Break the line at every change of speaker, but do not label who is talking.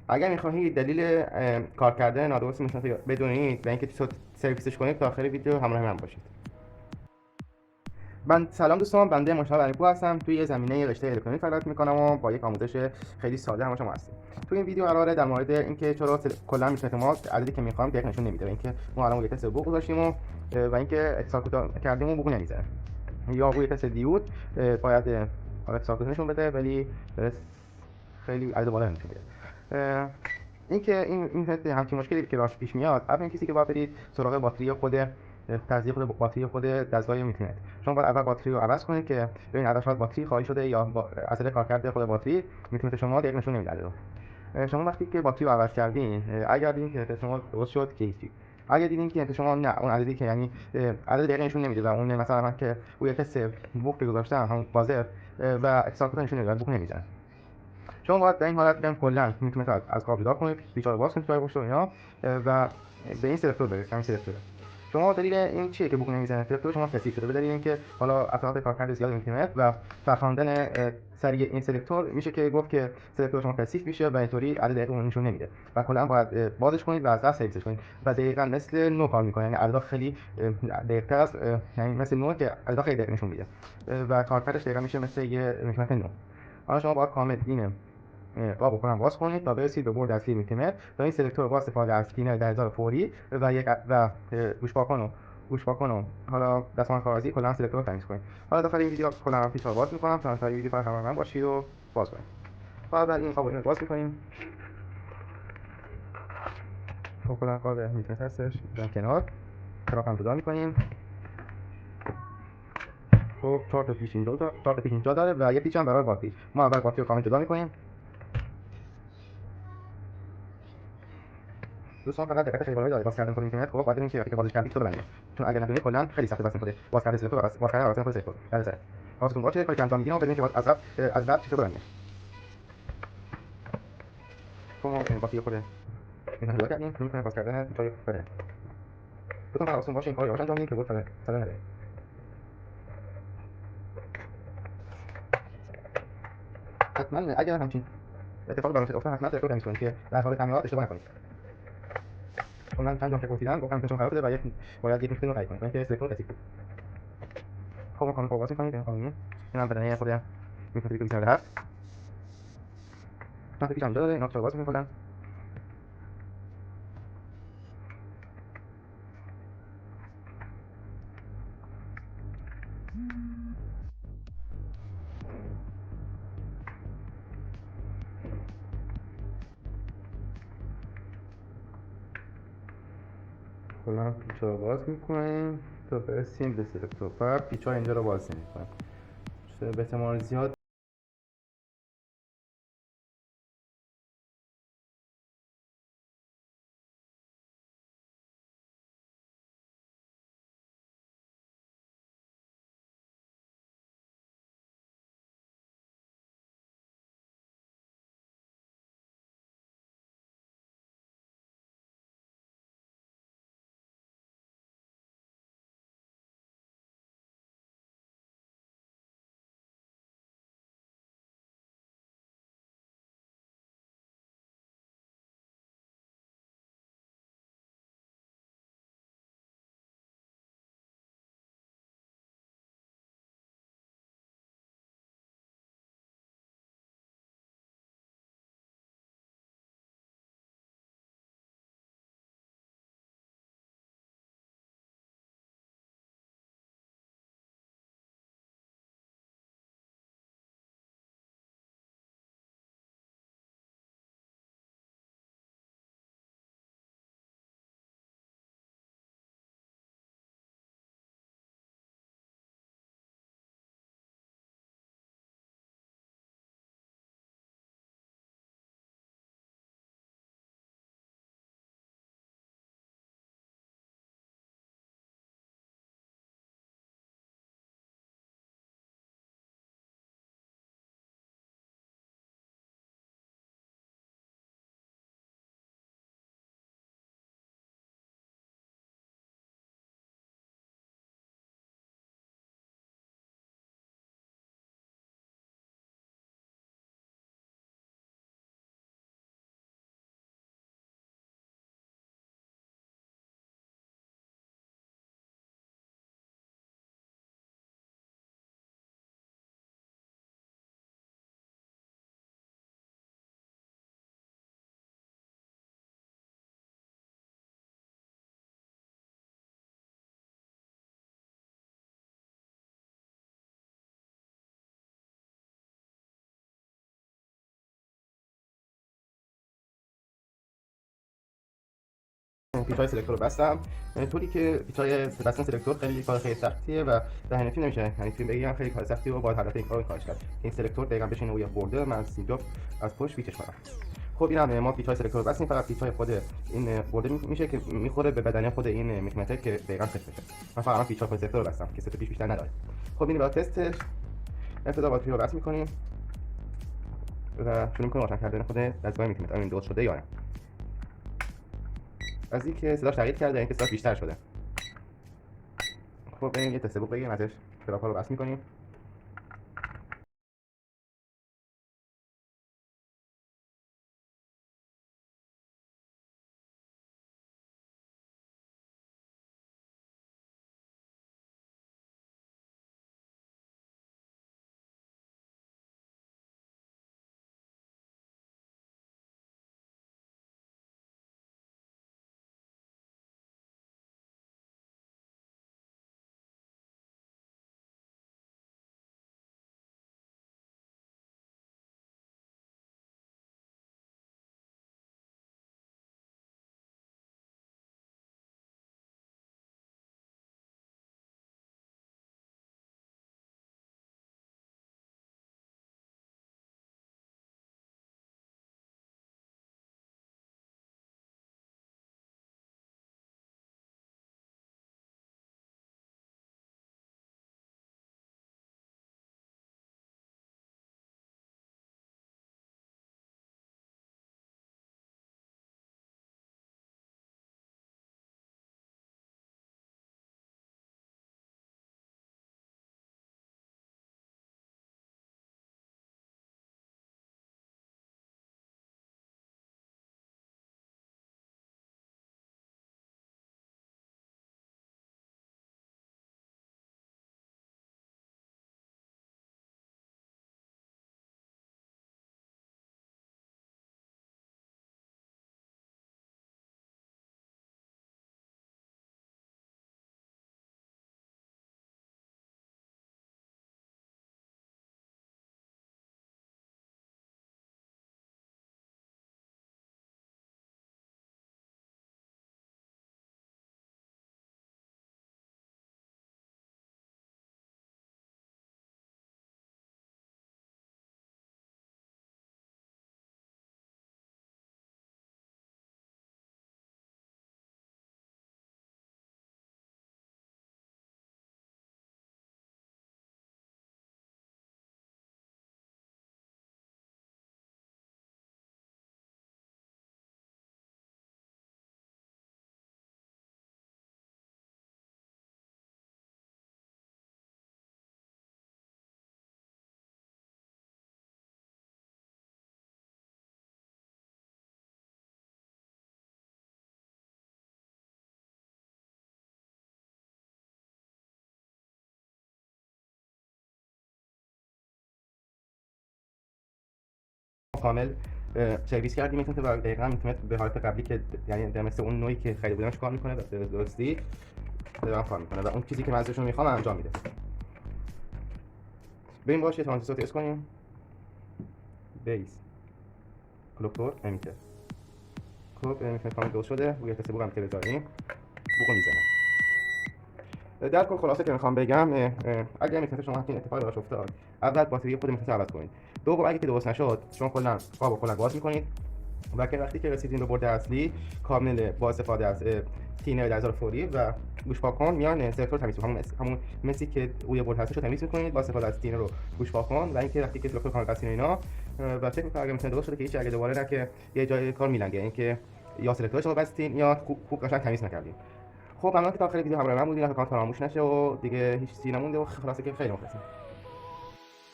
اگر میخواهید دلیل کار کردن نادرست اینترنت رو بدونید و اینکه چطور سرویسش کنید تا آخر ویدیو همراه من باشید. سلام دوستان، بنده مشتاق علیپور هستم. توی زمینه رشته الکترونیک فعالیت میکنم و با یک آموزش خیلی ساده هم شما هستیم. توی این ویدیو قراره در مورد اینکه چرا کلا اینترنت ما عددی که میخوام دقیق نشون نمیده و اینکه ما الان روی تست بوق گذاشتیم و اینکه اتصال کردیم و بوق نمیزنه، یا روی تست دیود باید اتصال نشون بده ولی خیلی عدد بالا نشون بده. اینکه این همچین مشکلی که راش پیش میاد، اول کسی که باید برید سراغ باتری خود تزریق خود باتری خود دستگاه اینترنت. شما باید اول باتری رو عوض کنید که ببینید الان شاید باتری خالی شده یا اثر کارکرد خود باتری اینترنت شما دقیق نشون نمیده رو. شما وقتی که باتری رو عوض کردین، اگر دیدین که اینترنت شما درست شد کیفی، اگر دیدین که اینترنت شما نه اون عددی که یعنی عدد دقیق نشون نمیده و اون مثلا من که روی تست بوق گذاشتم همون بازر و اتصال کد نشون نمیده، بوق نمیزنه. شما باید در این حالت بیان کلا اینترنت از کابل جدا کنید، سویچ رو باز کنید برای پشت و اینا و به این سلکتور برید. همین سلکتور شما دلیل این چیه که بوق نمیزنه؟ سلکتور شما کثیف شده به دلیل اینکه حالا اطلاعات کارکرد زیاد اینترنت و فراخواندن سریع این سلکتور میشه که گفت که سلکتور شما کثیف میشه و اینطوری عدد دقیق اون نشون نمیده و کلا باید بازش کنید و از دست سرویسش کنید و دقیقاً مثل نو کار میکنه، یعنی عدد خیلی دقیق‌تر است، یعنی مثل نو که عدد خیلی دقیق نشون میده و کارکردش دقیقاً میشه مثل یه اینترنت نو. حالا شما باید کامل اینه با بکنم باز کنید تا برسید به بورد اصلی اینترنت و این سلکتور با استفاده از سکینر در ازای فوری و یک گوشپاکن و حالا دستمال کاغذی کلا سلکتور رو تمیز کنید. حالا داخل این ویدیو کلا پیچ باز میکنم تا این ویدیو فقط همراه من باشید و باز کنید. بعد این قابل باز میکنیم. خب کلا قابل اینترنت هستش در کنار چراغ هم جدا میکنیم. خب 4 تا پیچ اینجا داره و یه پیچ هم برای باتری. ما اول باتری رو کامل جدا میکنیم. دوستان فقط دقت خیلی بالایی داره باز کردن کد اینترنت. خب باید اینکه وقتی که بازش کردید تو ببندید، چون اگر نتونید کلا خیلی سخته بس می‌کنه باز کردن سلکتور باز کردن واسه خود سلکتور بله حواستون باشه کاری که انجام میدین بدونید که باید از قبل چطور ببندید. خب ما باتری خود این رو کردیم میتونیم باز کردن تا بره. دوستان حواستون باشه این کارو یواش انجام بدید که بود فعلا نره. حتما اگر همچین اتفاقی براتون افتاد حتما سلکتور تمیز کنید که در حال تعمیرات اشتباه نکنید. چون من چند جام که پرسیدم گفتم که چون خراب شده و باید یک نکته رو تایید کنید که سلکتور کثیف بود. خب ما کامل باز می‌کنید این قانونی اینم بدنه خود میتونید که بیشتر هست. من پیچم داره اینا رو باز می‌کنم. کلا پیچا رو باز میکنیم تا برسیم به سلکتور. فقط پیچا اینجا رو باز نمیکنیم به احتمال زیاد پیچ‌های سلکتور رو بستم، طوری که پیچ‌های بستن سلکتور خیلی کار خیلی سختیه و در حین فیلم نمیشه، یعنی فیلم بگیرم خیلی کار سختیه و باید حالت این کارش کرد. این سلکتور دقیقاً بشینه روی برده، من سیجاب از پشت پیچش کنم. خب اینم ما پیچ‌های سلکتور رو بستیم، فقط پیچ‌های خود این برده میشه که میخوره به بدنه خود این میکمتر که دقیقاً فیت بشه. من فقط پیچ‌های سلکتور رو بستم که سه تا پیچ بیشتر نداره. خب این برای تستش ابتدا با پیچ رو بس می‌کنیم و شروع می‌کنیم روشن کردن خود دستگاه میکمتر این درست شده یا نه. از اینکه صداش تغییر کرده اینکه صداش بیشتر شده. خب بریم یه تست بوق بگیریم ازش، کلاپ‌ها رو بس می‌کنیم. کامل سرویس کردیم میتونه و دقیقاً میتونه به حالت قبلی که یعنی در مثل اون نوعی که خیلی بودمش کار میکنه و به درستی دقیقاً کار میکنه و اون چیزی که من ازشون میخوام انجام میده. بریم باشه ترانزیستور تست کنیم. بیس کلکتور امیتر. خب میتونه کامل درست شده. روی تست بوق هم که بذاریم بوق میزنه. در کل خلاصه که میخوام بگم اگر میتونه شما همین اتفاقی براش افتاد، اول باتری خود میتونه عوض کنید. دوم اگه که درست نشد شما کلا قاب کلا باز میکنید و که وقتی که رسیدین به برد اصلی کامل با استفاده از تینر در فوری و گوش پاکن میان سلکتور تمیز همون مسی که روی برد هستش رو تمیز میکنید با استفاده از تینر رو گوش پاکن و اینکه وقتی که سلکتور کامل بستین اینا و چک میکنید اگه میتونه درست شده که هیچ اگه دوباره نه که یه جای کار میلنگه اینکه یا سلکتورش رو بستین یا خوب قشنگ تمیز نکردین. خب ممنون که تا آخر ویدیو همراه من بودین، کانال فراموش نشه و دیگه هیچ چیزی نمونده و خلاصه که خیلی مخلصم.